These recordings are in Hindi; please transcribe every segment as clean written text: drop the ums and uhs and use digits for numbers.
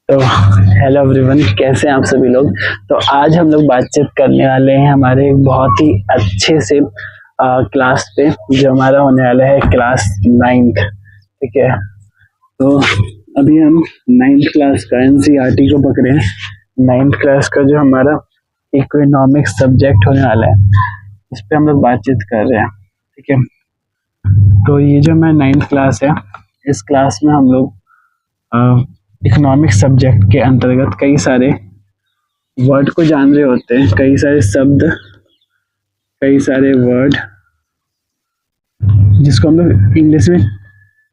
तो हेलो एवरीवन, कैसे हैं आप सभी लोग। तो आज हम लोग बातचीत करने वाले हैं हमारे एक बहुत ही अच्छे से क्लास पे, जो हमारा होने वाला है क्लास 9th। ठीक है, तो अभी हम 9th क्लास का एनसीईआरटी को पकड़े हैं। 9th क्लास का जो हमारा इकोनॉमिक्स सब्जेक्ट होने वाला है, इस पे हम लोग बातचीत कर रहे हैं। ठीक है, तो ये जो हमारा 9th क्लास है, इस क्लास में हम लोग इकोनॉमिक्स सब्जेक्ट के अंतर्गत कई सारे वर्ड को जान रहे होते हैं, कई सारे शब्द, कई सारे वर्ड, जिसको हम लोग इंग्लिश में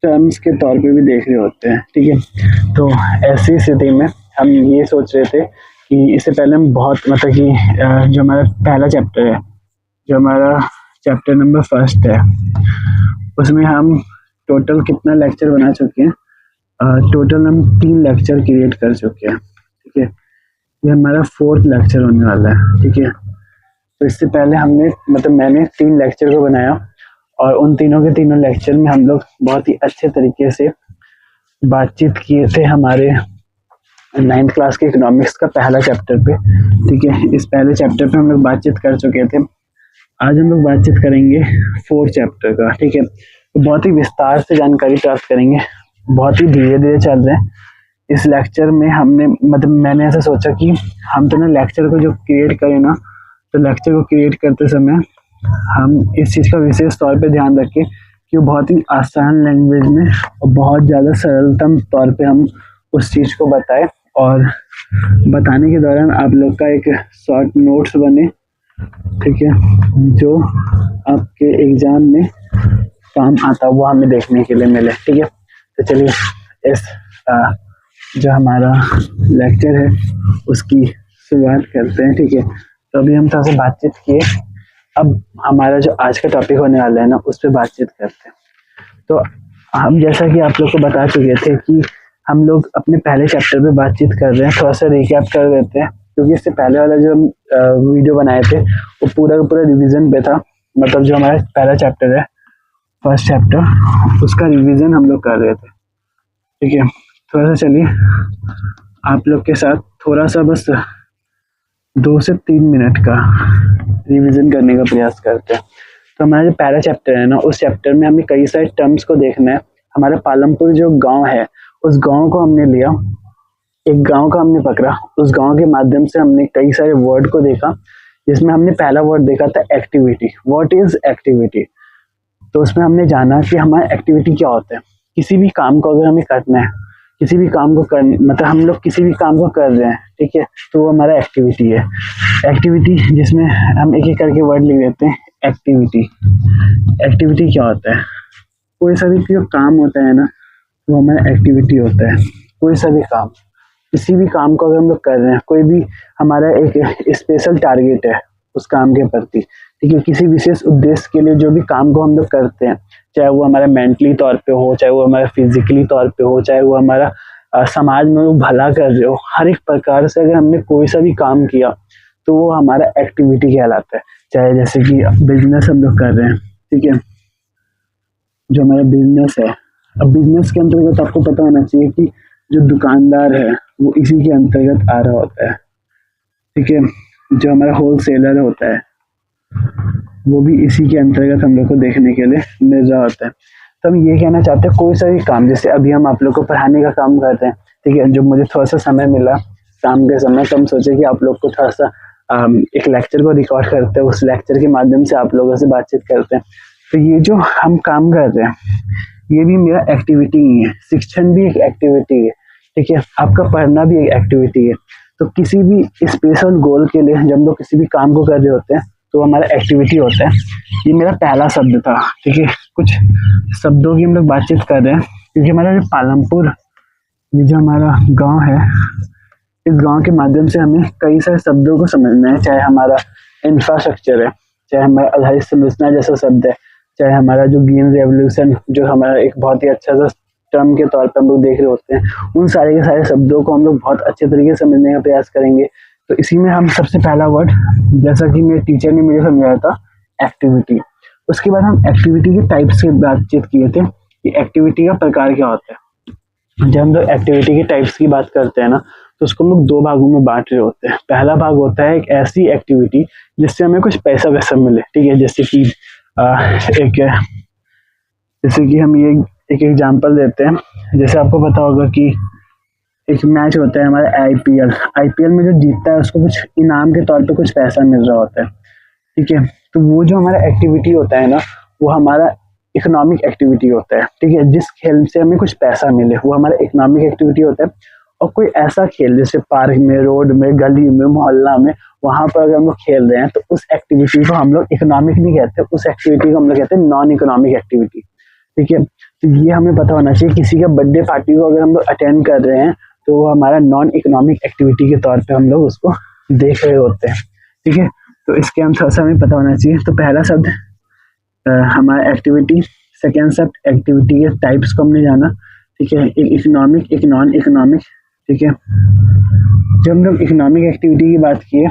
टर्म्स के तौर पे भी देख रहे होते हैं। ठीक है, तो ऐसी स्थिति में हम ये सोच रहे थे कि इससे पहले हम बहुत कि जो हमारा पहला चैप्टर है, जो हमारा चैप्टर नंबर 1 है, उसमें हम टोटल कितना लेक्चर बना चुके हैं। टोटल हम 3 लेक्चर क्रिएट कर चुके हैं। ठीक है, ये हमारा 4th लेक्चर होने वाला है। ठीक है, तो इससे पहले हमने मैंने 3 लेक्चर को बनाया, और उन तीनों के तीनों लेक्चर में हम लोग बहुत ही अच्छे तरीके से बातचीत किए थे हमारे 9th क्लास के इकोनॉमिक्स का पहला चैप्टर पे। ठीक है, इस पहले चैप्टर पे हम लोग बातचीत कर चुके थे। आज हम लोग बातचीत करेंगे 4th चैप्टर का। ठीक है, तो बहुत ही विस्तार से जानकारी प्राप्त करेंगे, बहुत ही धीरे धीरे चल रहे हैं। इस लेक्चर में हमने मैंने ऐसा सोचा कि हम तो ना लेक्चर को जो क्रिएट करें ना, तो लेक्चर को क्रिएट करते समय हम इस चीज़ का विशेष तौर पे ध्यान रखें कि वो बहुत ही आसान लैंग्वेज में और बहुत ज़्यादा सरलतम तौर पे हम उस चीज़ को बताएं, और बताने के दौरान आप लोग का एक शॉर्ट नोट्स बने। ठीक है, जो आपके एग्जाम में काम आता वो हमें देखने के लिए मिले। ठीक है, तो चलिए इस जो हमारा लेक्चर है उसकी शुरुआत करते हैं। ठीक है, तो अभी हम थोड़ा सा बातचीत किए, अब हमारा जो आज का टॉपिक होने वाला है ना, उस पर बातचीत करते हैं। तो हम जैसा कि आप लोग को बता चुके थे कि हम लोग अपने पहले चैप्टर पे बातचीत कर रहे हैं। थोड़ा सा रिकैप कर देते हैं, क्योंकि इससे पहले वाला जो हम वीडियो बनाए थे वो पूरा का पूरा रिविजन पे था। मतलब जो हमारा पहला चैप्टर है, 1st चैप्टर, उसका रिविजन हम लोग कर रहे थे। ठीक है, थोड़ा सा चलिए आप लोग के साथ थोड़ा सा बस 2 से 3 मिनट का रिवीजन करने का प्रयास करते हैं। तो हमारा जो पहला चैप्टर है ना, उस चैप्टर में हमें कई सारे टर्म्स को देखना है। हमारा पालमपुर जो गांव है, उस गांव को हमने लिया, एक गांव का हमने पकड़ा, उस गांव के माध्यम से हमने कई सारे वर्ड को देखा, जिसमें हमने पहला वर्ड देखा था एक्टिविटी। What is activity? तो उसमें हमने जाना कि हमारा एक्टिविटी क्या होता है। किसी भी काम को अगर हमें करना है, किसी भी काम को कर हम लोग किसी भी काम को कर रहे हैं, ठीक है, तो वो हमारा एक्टिविटी है। एक्टिविटी जिसमें हम एक एक करके वर्ड लिख देते हैं। एक्टिविटी, एक्टिविटी क्या होता है? कोई सा भी जो काम होता है ना, वो हमारा एक्टिविटी होता है। कोई सा भी काम, किसी भी काम को अगर हम लोग कर रहे हैं, कोई भी हमारा एक स्पेशल टारगेट है उस काम के प्रति, ठीक है, किसी विशेष उद्देश्य के लिए जो भी काम को हम लोग करते हैं, चाहे वो हमारा मेंटली तौर पे हो, चाहे वो हमारा फिजिकली तौर पे हो, चाहे वो हमारा समाज में वो भला कर रहे हो, हर एक प्रकार से अगर हमने कोई सा भी काम किया तो वो हमारा एक्टिविटी कहलाता है। चाहे जैसे कि बिजनेस हम लोग कर रहे हैं, ठीक है, जो हमारा बिजनेस है, अब बिजनेस के अंतर्गत आपको पता होना चाहिए कि जो दुकानदार है वो इसी के अंतर्गत आ रहा होता है। ठीक है, जो हमारा होलसेलर होता है वो भी इसी के अंतर्गत हम लोग को देखने के लिए मिल रहा होता है। तो हम ये कहना चाहते हैं, कोई सा भी काम, जैसे अभी हम आप लोग को पढ़ाने का काम करते हैं, ठीक है, जो मुझे थोड़ा सा समय मिला शाम के समय, तो हम सोचे कि आप लोग को थोड़ा सा एक लेक्चर को रिकॉर्ड करते हैं, उस लेक्चर के माध्यम से आप लोगों से बातचीत करते हैं। तो ये जो हम काम कर रहे हैं, ये भी मेरा एक्टिविटी ही है। शिक्षण भी एक एक्टिविटी है, ठीक है, आपका पढ़ना भी एक एक्टिविटी है। तो किसी भी स्पेशल गोल के लिए जब हम लोग किसी भी काम को कर रहे होते हैं, तो हमारा एक्टिविटी होता है। ये मेरा पहला शब्द था। ठीक है, कुछ शब्दों की हम लोग बातचीत कर रहे हैं, क्योंकि हमारा जो पालमपुर, ये जो हमारा गांव है, इस गांव के माध्यम से हमें कई सारे शब्दों को समझना है। चाहे हमारा इंफ्रास्ट्रक्चर है, चाहे हमारा आधारित संरचना जैसा शब्द है, चाहे हमारा जो ग्रीन रेवोल्यूशन, जो हमारा एक बहुत ही अच्छा सा टर्म के तौर पर हम लोग देख रहे होते हैं, उन सारे के सारे शब्दों को हम लोग बहुत अच्छे तरीके से समझने का प्रयास करेंगे। तो इसी में हम सबसे पहला वर्ड, जैसा कि मेरे टीचर ने मुझे समझाया था, एक्टिविटी। उसके बाद हम एक्टिविटी के टाइप्स की बातचीत किए थे कि एक्टिविटी का प्रकार क्या होता है। जब हम लोग एक्टिविटी के टाइप्स की बात करते हैं ना, तो उसको हम लोग दो भागों में बांट रहे होते हैं। पहला भाग होता है एक ऐसी एक्टिविटी जिससे हमें कुछ पैसा वैसा मिले, ठीक है। एक जैसे कि हम ये एक एग्जांपल देते हैं। जैसे आपको पता होगा कि एक मैच होता है हमारा आईपीएल। आईपीएल में जो जीतता है उसको कुछ इनाम के तौर पे कुछ पैसा मिल रहा होता है, ठीक है। तो वो जो हमारा एक्टिविटी होता है ना, वो हमारा इकोनॉमिक एक्टिविटी होता है, ठीक है। जिस खेल से हमें कुछ पैसा मिले वो हमारा इकोनॉमिक एक्टिविटी होता है। और कोई ऐसा खेल जैसे पार्क में, रोड में, गली में, मोहल्ला में, वहां पर अगर हम लोग खेल रहे हैं तो उस एक्टिविटी को हम लोग इकोनॉमिक नहीं कहते, उस एक्टिविटी को हम लोग कहते हैं नॉन इकोनॉमिक एक्टिविटी, ठीक है। तो ये हमें पता होना चाहिए। किसी का बर्थडे पार्टी को अगर हम लोग अटेंड कर रहे हैं तो वो हमारा नॉन इकोनॉमिक एक्टिविटी के तौर पे हम लोग उसको देख रहे होते हैं, ठीक है। तो इसके हम थोड़ा सा हमें पता होना चाहिए। तो पहला शब्द हमारा एक्टिविटी, सेकेंड शब्द एक्टिविटी के टाइप्स को हमने जाना, ठीक है। एक इकोनॉमिक, एक नॉन इकोनॉमिक, ठीक है। जब हम लोग इकोनॉमिक एक्टिविटी की बात किए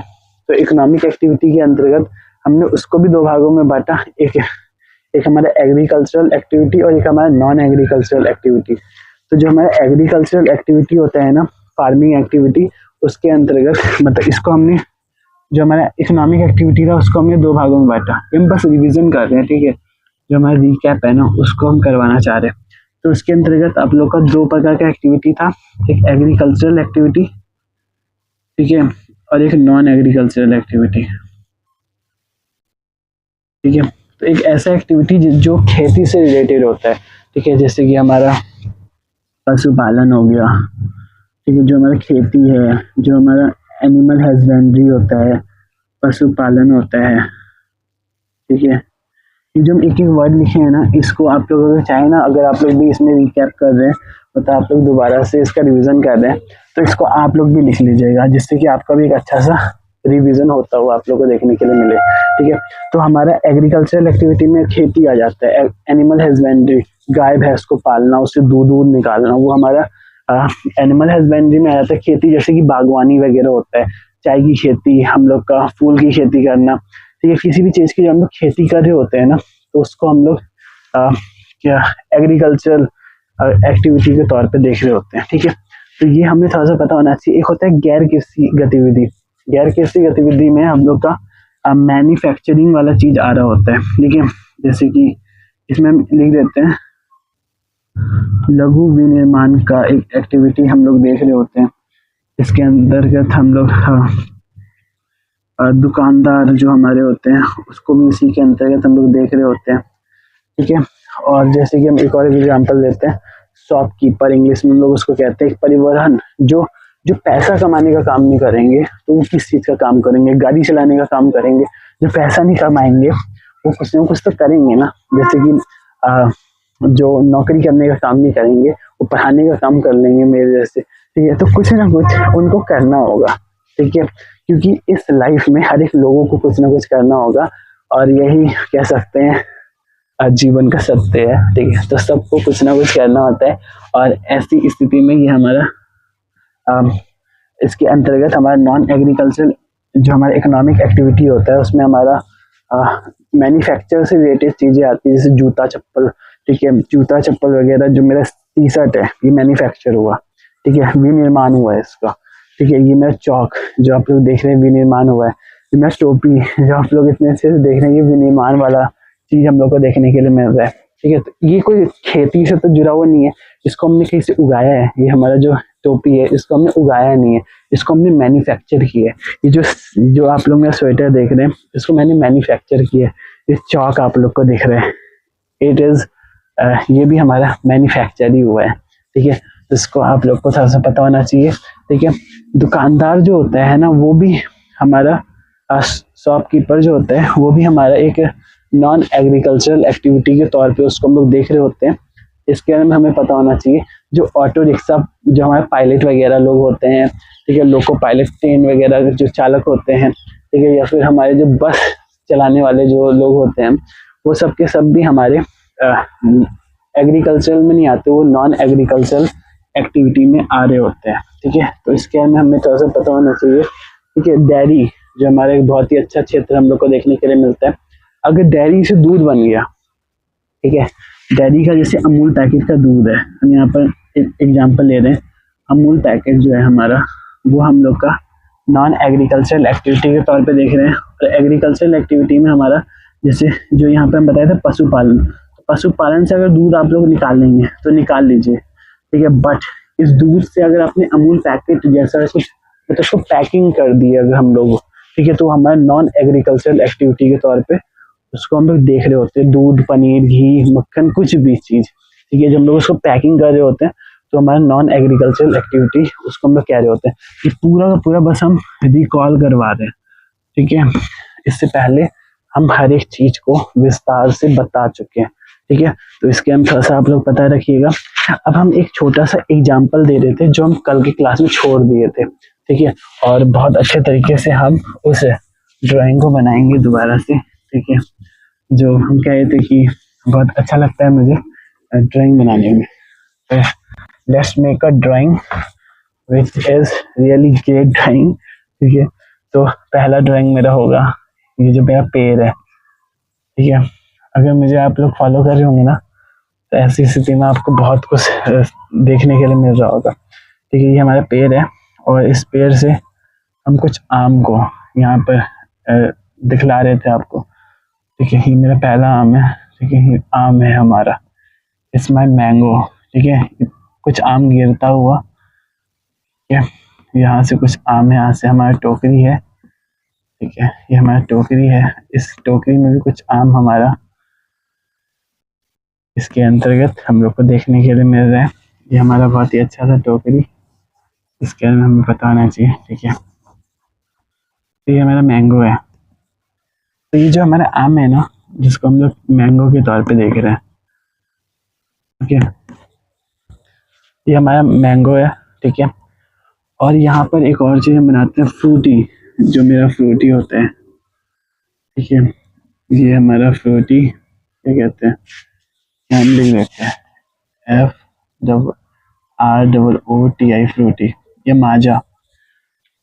तो इकोनॉमिक एक्टिविटी के अंतर्गत हमने उसको भी दो भागों में बांटा। एक हमारा एग्रीकल्चरल एक्टिविटी और एक हमारा नॉन एग्रीकल्चरल एक्टिविटी। तो जो हमारा एग्रीकल्चरल एक्टिविटी होता है ना, फार्मिंग एक्टिविटी, उसके अंतर्गत मतलब इसको हमने, जो हमारा इकोनॉमिक एक्टिविटी था उसको हमने दो भागों में बांटा। हम बस रिवीजन कर रहे हैं, ठीक है। जो हमारा रिकैप है ना उसको हम करवाना चाह रहे हैं। तो उसके अंतर्गत आप लोग का दो प्रकार का एक्टिविटी था, एक एग्रीकल्चरल एक्टिविटी, ठीक है, और एक नॉन एग्रीकल्चरल एक्टिविटी, ठीक है। तो एक ऐसा एक्टिविटी जो खेती से रिलेटेड होता है, ठीक है, जैसे कि हमारा पशुपालन हो गया, ठीक है, जो हमारा खेती है, जो हमारा एनिमल हस्बेंड्री होता है, पशुपालन होता है, ठीक है। ये जो हम एक एक वर्ड लिखे हैं ना, इसको आप लोग अगर चाहे ना, अगर आप लोग भी इसमें रिकैप कर रहे हैं मतलब आप लोग दोबारा से इसका रिवीजन कर रहे हैं तो इसको आप लोग भी लिख लीजिएगा, जिससे कि आपका भी एक अच्छा सा रिवीजन होता हुआ आप लोग को देखने के लिए मिले, ठीक है। तो हमारा एग्रीकल्चरल एक्टिविटी में खेती आ जाता है, एनिमल हस्बेंड्री, गाय भैंस को पालना, उससे दूध निकालना, वो हमारा एनिमल हस्बेंड्री में आ जाता है। खेती जैसे कि बागवानी वगैरह होता है, चाय की खेती, हम लोग का फूल की खेती करना, ठीक है। किसी भी चीज की जब हम लोग खेती कर रहे होते हैं ना तो उसको हम लोग क्या एग्रीकल्चरल एक्टिविटी के तौर पे देख रहे होते हैं, ठीक है। तो ये हमें थोड़ा सा पता होना चाहिए। एक होता है गैर कृषि गतिविधि। गैर कृषि गतिविधि में हम लोग का मैन्युफैक्चरिंग वाला चीज आ रहा होता है, ठीक है। जैसे कि इसमें हम लिख देते हैं लघु विनिर्माण का एक एक्टिविटी हम लोग देख रहे होते हैं। इसके अंतर्गत हम लोग दुकानदार जो हमारे होते हैं उसको भी इसी के अंतर्गत हम लोग देख रहे होते हैं, ठीक है। और जैसे कि हम एक और एग्जांपल देते हैं, शॉपकीपर, इंग्लिश में हम लोग उसको कहते हैं। परिवहन, जो जो पैसा कमाने का काम नहीं करेंगे तो वो किस चीज का काम करेंगे, गाड़ी चलाने का काम करेंगे। जो पैसा नहीं कमाएंगे वो कुछ ना कुछ तो करेंगे ना, जैसे कि जो नौकरी करने का काम नहीं करेंगे वो पढ़ाने का काम कर लेंगे मेरे जैसे, ठीक है। तो कुछ ना कुछ उनको करना होगा, ठीक है, क्योंकि इस लाइफ में हर एक लोगों को कुछ ना कुछ करना होगा और यही कह सकते हैं जीवन का सत्य है, ठीक है। तो सबको कुछ ना कुछ करना होता है और ऐसी स्थिति में ये हमारा इसके अंतर्गत हमारा नॉन एग्रीकल्चरल जो हमारा इकोनॉमिक एक्टिविटी होता है उसमें हमारा मैन्युफैक्चर से रिलेटेड चीजें आती है, जैसे जूता चप्पल, ठीक है। जूता चप्पल वगैरह, जो मेरा टी शर्ट है ये मैन्युफैक्चर हुआ, ठीक है, विनिर्माण हुआ है इसका, ठीक है। ये मेरा चौक जो आप लोग देख रहे हैं विनिर्माण हुआ है। ये मेरा टोपी जो आप लोग इतने अच्छे से देख रहे हैं, ये विनिर्माण वाला चीज हम लोग को देखने के लिए मिल रहा है, ठीक है। तो ये कोई खेती से तो जुड़ा हुआ नहीं है, इसको हमने कहीं से उगाया है। ये हमारा जो टोपी है इसको हमने उगाया नहीं है, इसको हमने मैन्युफैक्चर किया है। ये जो आप लोग मेरा स्वेटर देख रहे हैं इसको मैंने मैन्युफैक्चर किया है। ये चौक आप लोग को दिख रहे हैं, इट इज ये भी हमारा मैन्युफैक्चर ही हुआ है, ठीक है। इसको आप लोग को थोड़ा सा पता होना चाहिए, ठीक है। दुकानदार जो होता है ना वो भी हमारा, शॉपकीपर जो होता है वो भी हमारा एक नॉन एग्रीकल्चरल एक्टिविटी के तौर पे उसको हम लोग देख रहे होते हैं। इसके बारे में हमें पता होना चाहिए। जो ऑटो रिक्शा, जो हमारे पायलट वगैरह लोग होते हैं, ठीक है, लोको पायलट, ट्रेन वगैरह जो चालक होते हैं, ठीक है, या फिर हमारे जो बस चलाने वाले जो लोग होते हैं वो सब के सब भी हमारे एग्रीकल्चरल में नहीं आते, वो नॉन एग्रीकल्चरल एक्टिविटी में आ रहे होते हैं, ठीक है। तो इसके बारे में हमें थोड़ा सा पता होना चाहिए, ठीक है। डेयरी जो हमारे एक बहुत ही अच्छा क्षेत्र हम लोग को देखने के लिए मिलता है। अगर डेयरी से दूध बन गया, ठीक है, डेयरी का जैसे अमूल पैकेट का दूध है, हम यहाँ पर एग्जांपल ले रहे हैं, अमूल पैकेट जो है हमारा, वो हम लोग का नॉन एग्रीकल्चरल एक्टिविटी के तौर पे देख रहे हैं। और एग्रीकल्चरल एक्टिविटी में हमारा जैसे जो यहाँ पे हम बताए थे पशुपालन, तो पशुपालन से अगर दूध आप लोग निकालेंगे तो निकाल लीजिए, ठीक है। बट इस दूध से अगर आपने अमूल पैकेट जैसा कुछ तो उसको पैकिंग कर दी अगर हम लोग, ठीक है, तो हमारा नॉन एग्रीकल्चरल एक्टिविटी के तौर पे उसको हम लोग देख रहे होते हैं। दूध, पनीर, घी, मक्खन, कुछ भी चीज, ठीक है, जब हम लोग उसको पैकिंग कर रहे होते हैं तो हमारा नॉन एग्रीकल्चरल एक्टिविटी उसको हम लोग कह रहे होते हैं। ये पूरा का पूरा बस हम रिकॉल करवा रहे हैं, ठीक है। इससे पहले हम हर एक चीज को विस्तार से बता चुके हैं, ठीक है। तो इसके हम थोड़ा सा आप लोग पता रखिएगा। अब हम एक छोटा सा एग्जाम्पल दे रहे थे जो हम कल की क्लास में छोड़ दिए थे, ठीक है, और बहुत अच्छे तरीके से हम उस ड्राइंग को बनाएंगे दोबारा से, ठीक है। जो हम कह रहे थे कि बहुत अच्छा लगता है मुझे ड्राइंग बनाने में। Let's make a drawing which is really great drawing, ठीक है। तो पहला ड्राइंग मेरा होगा ये जो मेरा पेड़ है, ठीक है। अगर मुझे आप लोग फॉलो कर रहे होंगे ना तो ऐसी स्थिति में आपको बहुत कुछ देखने के लिए मिल रहा होगा, ठीक है। ये हमारा पेड़ है और इस पेड़ से हम कुछ आम को यहाँ पर दिखला रहे थे आपको, ठीक है। ये मेरा पहला आम है, ठीक है, ये आम है हमारा, इट्स माई मैंगो, ठीक है। कुछ आम गिरता हुआ, ठीक है, यहाँ से कुछ आम है, यहाँ से हमारा टोकरी है, ठीक है, ये हमारा टोकरी है, इस टोकरी में भी कुछ आम हमारा इसके अंतर्गत हम लोग को देखने के लिए मिल रहा है। ये हमारा बहुत ही अच्छा सा टोकरी, इसके बारे में हमें पता होना चाहिए, ठीक है। तो ये हमारा मैंगो है। तो ये जो हमारा आम है ना, जिसको हम लोग मैंगो के तौर पे देख रहे हैं, ठीक है, ये हमारा मैंगो है, ठीक है। और यहाँ पर एक और चीज हम बनाते हैं, फ्रूटी, जो मेरा फ्रूटी होता है, ठीक है। ये हमारा फ्रूटी क्या कहते हैं, हम लिख देते हैं FROOTI, फ्रूटी, ये माजा।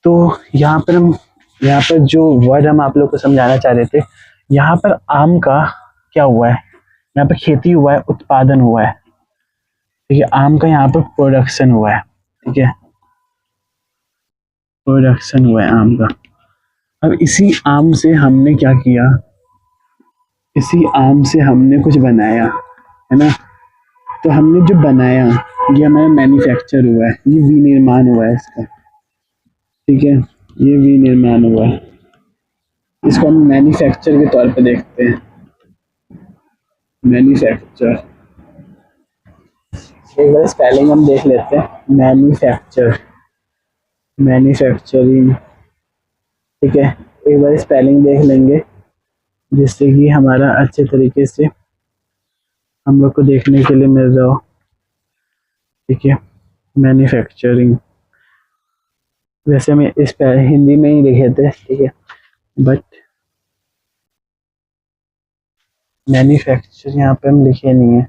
तो यहाँ पर जो वर्ड हम आप लोग को समझाना चाह रहे थे, यहाँ पर आम का क्या हुआ है, यहाँ पर खेती हुआ है, उत्पादन हुआ है, ठीक है। आम का यहाँ पर प्रोडक्शन हुआ है, ठीक है, प्रोडक्शन हुआ है आम का। अब इसी आम से हमने क्या किया, इसी आम से हमने कुछ बनाया, है ना। तो हमने जो बनाया ये हमारा मैन्युफैक्चर हुआ है, ये विनिर्माण हुआ है इसका, ठीक है, ये विनिर्माण हुआ है। इसको हम मैन्युफैक्चर के तौर पे देखते हैं, मैन्युफैक्चर। एक बार स्पेलिंग हम देख लेते हैं, मैन्युफैक्चर, मैन्युफैक्चरिंग, ठीक है। एक बार स्पेलिंग देख लेंगे जिससे कि हमारा अच्छे तरीके से हम लोग को देखने के लिए मिल रहा हो, ठीक है। मैन्युफैक्चरिंग, वैसे मैं इस पे हिंदी में ही लिखे थे, ठीक है, बट मैन्युफैक्चर यहाँ पे हम लिखे नहीं है,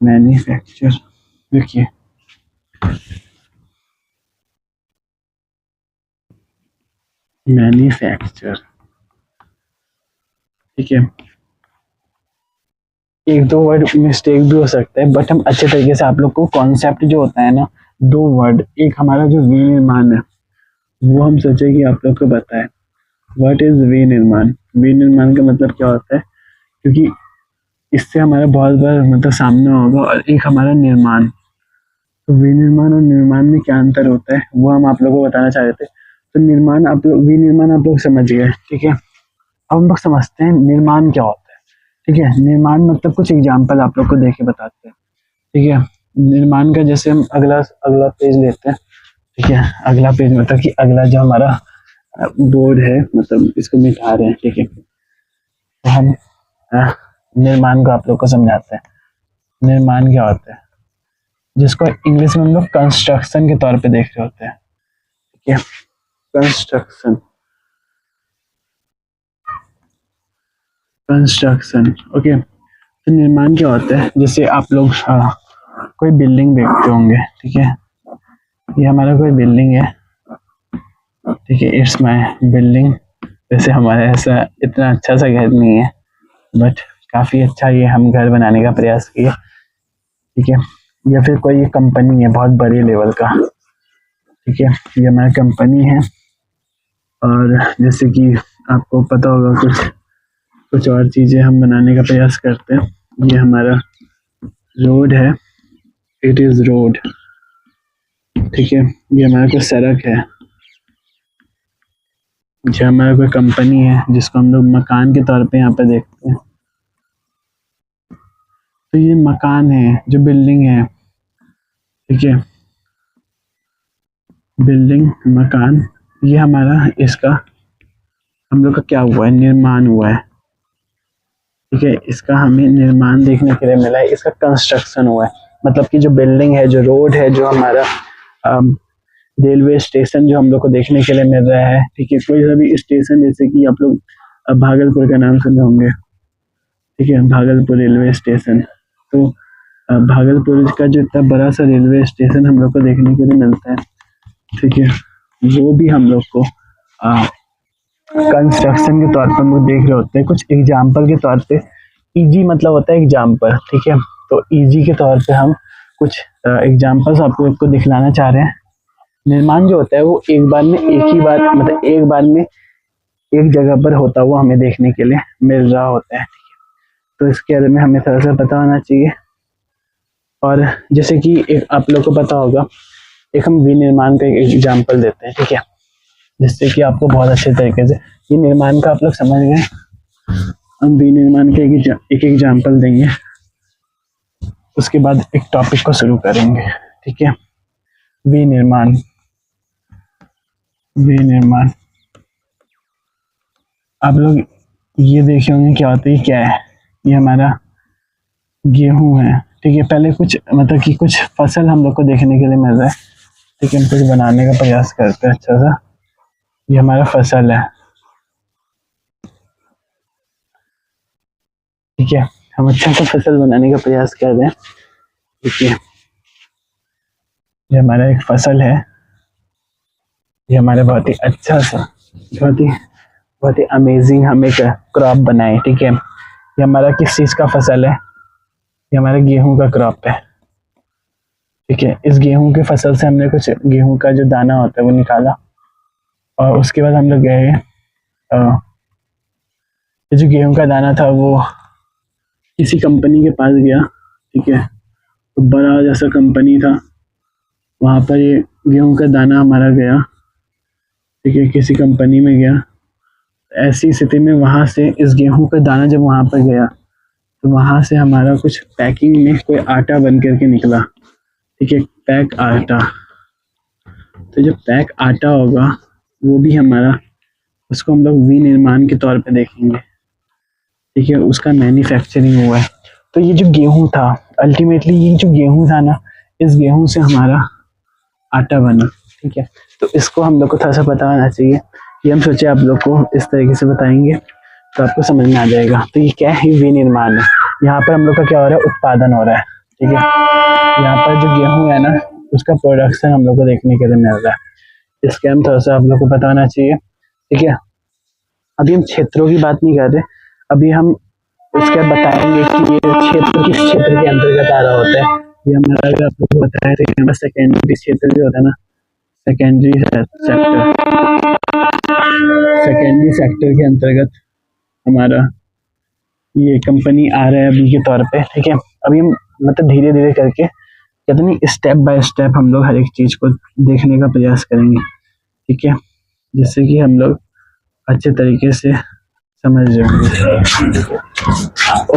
मैन्युफैक्चर देखिए, मैन्युफैक्चर, ठीक है। एक दो वर्ड मिस्टेक भी हो सकता है, बट हम अच्छे तरीके से आप लोग को कॉन्सेप्ट जो होता है ना, दो वर्ड, एक हमारा जो विनिर्माण है वो हम सोचे कि आप लोग को बताए। व्हाट इज विनिर्माण, विनिर्माण का मतलब क्या होता है, क्योंकि इससे हमारा बहुत बार मतलब सामने होगा। और एक हमारा निर्माण, तो विनिर्माण और निर्माण में क्या अंतर होता है वो हम आप लोगों को बताना चाह रहे थे। तो निर्माण आप लोग, विनिर्माण आप लोग समझ गए, ठीक है। अब हम लोग समझते हैं निर्माण क्या होता है, ठीक है। निर्माण मतलब कुछ एग्जाम्पल आप लोग को दे के बताते हैं, ठीक है। निर्माण का जैसे हम अगला अगला पेज लेते हैं, ठीक है। अगला पेज मतलब कि अगला जो हमारा बोर्ड है, मतलब इसको मिटा रहे हैं, ठीक है। तो हम निर्माण को आप लोग को समझाते हैं। निर्माण क्या होता है, जिसको इंग्लिश में हम लोग कंस्ट्रक्शन के तौर पे देख रहे होते हैं, ठीक है। Construction, construction, okay. तो निर्माण क्या होता है, जैसे आप लोग कोई बिल्डिंग देखते होंगे, ठीक है। ये हमारा कोई बिल्डिंग है, ठीक है, इट्स माय बिल्डिंग। वैसे हमारा ऐसा इतना अच्छा सा घर नहीं है, बट काफी अच्छा ये हम घर बनाने का प्रयास किया, ठीक है। या फिर कोई कंपनी है बहुत बड़े लेवल का, ठीक है। ये हमारी कंपनी है, और जैसे कि आपको पता होगा कुछ कुछ और चीज़ें हम बनाने का प्रयास करते हैं। ये हमारा रोड है, इट इज़ रोड, ठीक है। ये हमारा कोई सड़क है, जो हमारा कोई कंपनी है जिसको हम लोग मकान के तौर पे यहाँ पे देखते हैं। तो ये मकान है, जो बिल्डिंग है, ठीक है, बिल्डिंग मकान, ये हमारा इसका हम लोग का क्या हुआ है, निर्माण हुआ है, ठीक है। इसका हमें निर्माण देखने के लिए मिला है, इसका कंस्ट्रक्शन हुआ है। मतलब कि जो बिल्डिंग है, जो रोड है, जो हमारा रेलवे स्टेशन जो हम लोग को देखने के लिए मिल रहा है, ठीक है। कोई सा भी स्टेशन, जैसे कि आप लोग भागलपुर का नाम सुने होंगे, ठीक है, भागलपुर रेलवे स्टेशन। तो भागलपुर का जो इतना बड़ा सा रेलवे स्टेशन हम लोग को देखने के लिए मिलता है, ठीक है, वो भी हम लोग को कंस्ट्रक्शन के तौर पर हम लोग देख रहे होते हैं। कुछ एग्जाम्पल के तौर पे, इजी मतलब होता है एग्जाम्पल, ठीक है। तो इजी के तौर पे हम कुछ एग्जाम्पल्स आपको दिखलाना चाह रहे हैं। निर्माण जो होता है वो एक बार में एक ही बार, मतलब एक बार में एक जगह पर होता हुआ हमें देखने के लिए मिल रहा होता है, ठीक है। तो इसके बारे में हमें थोड़ा सा पता होना चाहिए। और जैसे कि एक आप लोग को पता होगा, एक हम विनिर्माण का एक एग्जाम्पल देते हैं, ठीक है, जिससे कि आपको बहुत अच्छे तरीके से ये निर्माण का आप लोग समझ गए। हम विनिर्माण का एक एग्जाम्पल देंगे, उसके बाद एक टॉपिक को शुरू करेंगे, ठीक है। विनिर्माण, विनिर्माण आप लोग ये देखे होंगे क्या होता है, क्या है, ये हमारा गेहूं है, ठीक है। पहले कुछ मतलब कि कुछ फसल हम लोग को देखने के लिए मिल रहा है, ठीक है। हम कुछ बनाने का प्रयास करते हैं अच्छा सा। ये हमारा फसल है, ठीक है। हम अच्छा सा फसल बनाने का प्रयास कर रहे हैं, ठीक है। ये हमारा एक फसल है, ये हमारा बहुत ही अच्छा सा, बहुत ही अमेजिंग हम एक क्रॉप बनाए, ठीक है। ये हमारा किस चीज़ का फसल है, ये हमारा गेहूं का क्रॉप है, ठीक है। इस गेहूं के फसल से हमने कुछ गेहूं का जो दाना होता है वो निकाला, और उसके बाद हम लोग गए, ये जो गेहूं का दाना था वो किसी कंपनी के पास गया, ठीक है। तो बड़ा जैसा कंपनी था, वहाँ पर ये गेहूं का दाना हमारा गया, ठीक है, किसी कंपनी में गया। ऐसी स्थिति में वहाँ से इस गेहूं का दाना जब वहाँ पर गया, तो वहाँ से हमारा कुछ पैकिंग में कोई आटा बन करके निकला, ठीक है, पैक आटा। तो जो पैक आटा होगा वो भी हमारा, उसको हम लोग विनिर्माण के तौर पे देखेंगे, ठीक है, उसका मैन्युफैक्चरिंग हुआ है। तो ये जो गेहूं था, अल्टीमेटली ये जो गेहूं था ना, इस गेहूं से हमारा आटा बना, ठीक है। तो इसको हम लोग को थोड़ा सा पता होना चाहिए। ये हम सोचे आप लोग को इस तरीके से बताएंगे तो आपको समझ में आ जाएगा। तो ये क्या है, विनिर्माण है। यहाँ पर हम लोग का क्या हो रहा है, उत्पादन हो रहा है, ठीक है। यहाँ पर जो गेहूं है ना, उसका प्रोडक्शन हम लोग को देखने के लिए मिल रहा है। इसके हम थोड़ा सा आप लोग को पता होना चाहिए, ठीक है। अभी हम क्षेत्रों की बात नहीं कर रहे, अभी हम उसके बाद बताएंगे कि ये क्षेत्र किस क्षेत्र के अंतर्गत आ रहा होता है। ये हमारा, अगर आप लोग को बताया तो सेकेंडरी क्षेत्र जो होता है ना, सेकेंडरी सेक्टर, सेकेंडरी सेक्टर के अंतर्गत हमारा ये कंपनी आ रहा है अभी के तौर पे, ठीक है। अभी हम मतलब धीरे धीरे करके कहते नहीं, स्टेप बाय स्टेप हम लोग हर एक चीज को देखने का प्रयास करेंगे, ठीक है, जिससे कि हम लोग अच्छे तरीके से समझ जाएंगे।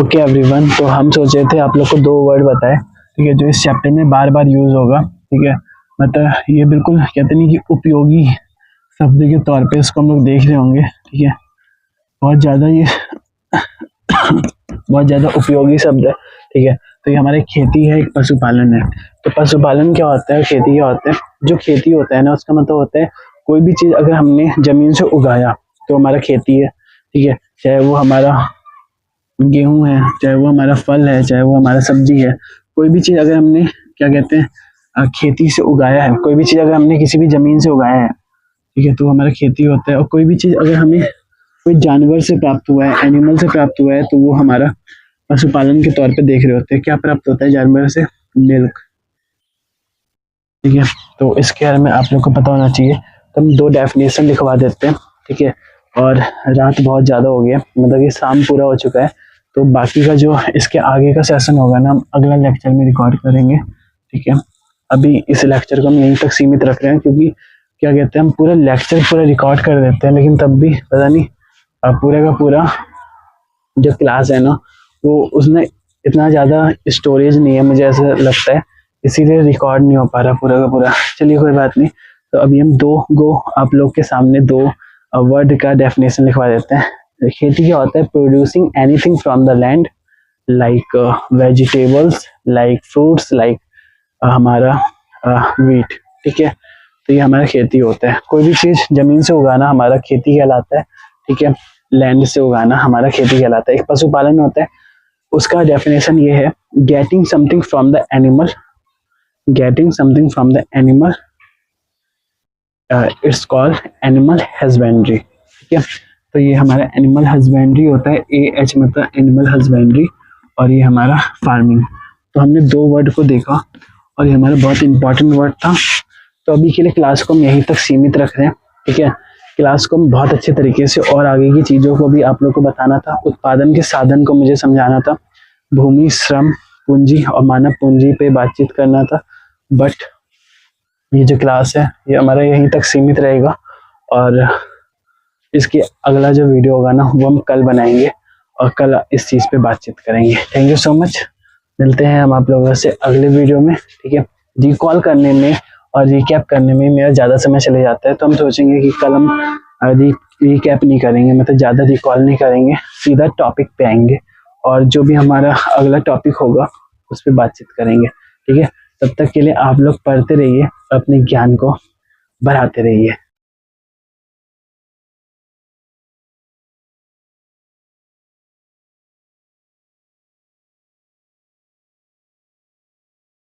ओके एवरीवन, तो हम सोचे थे आप लोग को 2 वर्ड बताए, ठीक है, जो इस चैप्टर में बार बार यूज होगा, ठीक है। मतलब ये बिल्कुल कहते नहीं कि उपयोगी शब्द के तौर पे इसको हम लोग देख रहे होंगे, ठीक है। बहुत ज़्यादा ये बहुत ज़्यादा उपयोगी शब्द है, ठीक है। तो ये हमारे खेती है, एक पशुपालन है। तो पशुपालन क्या होता है, खेती क्या होता है। जो खेती होता है ना, उसका मतलब होता है कोई भी चीज़ अगर हमने जमीन से उगाया तो हमारा खेती है, ठीक है। चाहे वो हमारा गेहूं है, चाहे वो हमारा फल है, चाहे वो हमारा सब्जी है, कोई भी चीज़ अगर हमने क्या कहते हैं खेती से उगाया है, कोई भी चीज़ अगर हमने किसी भी जमीन से उगाया है, ठीक है, तो हमारा खेती होता है। और कोई भी चीज़ अगर हमें कोई जानवर से प्राप्त हुआ है, एनिमल से प्राप्त हुआ है, तो वो हमारा पशुपालन के तौर पे देख रहे होते हैं। क्या प्राप्त होता है जानवर से, मिल्क, ठीक है। तो इसके बारे में आप लोग को पता होना चाहिए। तो हम 2 डेफिनेशन लिखवा देते हैं, ठीक है। और रात बहुत ज़्यादा हो गया, मतलब कि शाम पूरा हो चुका है। तो बाकी का जो इसके आगे का सेशन होगा ना, हम अगला लेक्चर में रिकॉर्ड करेंगे, ठीक है। अभी इस लेक्चर को हम यहीं तक सीमित रख रहे हैं, क्योंकि क्या कहते हैं, हम पूरा लेक्चर पूरा रिकॉर्ड कर देते हैं, लेकिन तब भी पता नहीं पूरे का पूरा जो क्लास है ना, वो उसमें इतना ज़्यादा स्टोरेज नहीं है, मुझे ऐसा लगता है, इसीलिए रिकॉर्ड नहीं हो पा रहा पूरा का पूरा। चलिए कोई बात नहीं। तो अभी हम 2 आप लोग के सामने 2 वर्ड का डेफिनेशन लिखवा देते हैं। खेती क्या होता है? Producing anything from the land, like vegetables, like fruits, like हमारा वीट, ठीक है। तो ये हमारा खेती होता है। कोई भी चीज़ जमीन से उगाना हमारा खेती कहलाता है, ठीक है। लैंड से उगाना हमारा खेती कहलाता है। एक पशुपालन होता है, उसका डेफिनेशन ये है, getting something from the animal, getting something from the animal, it's called animal husbandry, ठीक है। तो ये हमारा एनिमल हस्बेंड्री होता है, AH मतलब एनिमल हस्बेंड्री, और ये हमारा फार्मिंग। तो हमने 2 वर्ड को देखा और ये हमारा बहुत इंपॉर्टेंट वर्ड था। तो अभी के लिए क्लास को हम यहीं तक सीमित रख रहे हैं, ठीक है। क्लास को हम बहुत अच्छे तरीके से और आगे की चीज़ों को भी आप लोग को बताना था। उत्पादन के साधन को मुझे समझाना था, भूमि, श्रम, पूंजी और मानव पूंजी पे बातचीत करना था। बट ये जो क्लास है ये हमारा यहीं तक सीमित रहेगा, और इसके अगला जो वीडियो होगा ना, वो हम कल बनाएंगे और कल इस चीज़ पे बातचीत करेंगे। Thank you so much. मिलते हैं हम आप लोगों से अगले वीडियो में, ठीक है। रिकॉल करने में और रिकैप करने में मेरा ज़्यादा समय चले जाता है, तो हम सोचेंगे कि कल हम रिकैप नहीं करेंगे, मतलब ज़्यादा रिकॉल नहीं करेंगे, सीधा टॉपिक पे आएंगे और जो भी हमारा अगला टॉपिक होगा उस पर बातचीत करेंगे, ठीक है। तब तक के लिए आप लोग पढ़ते रहिए, अपने ज्ञान को बढ़ाते रहिए।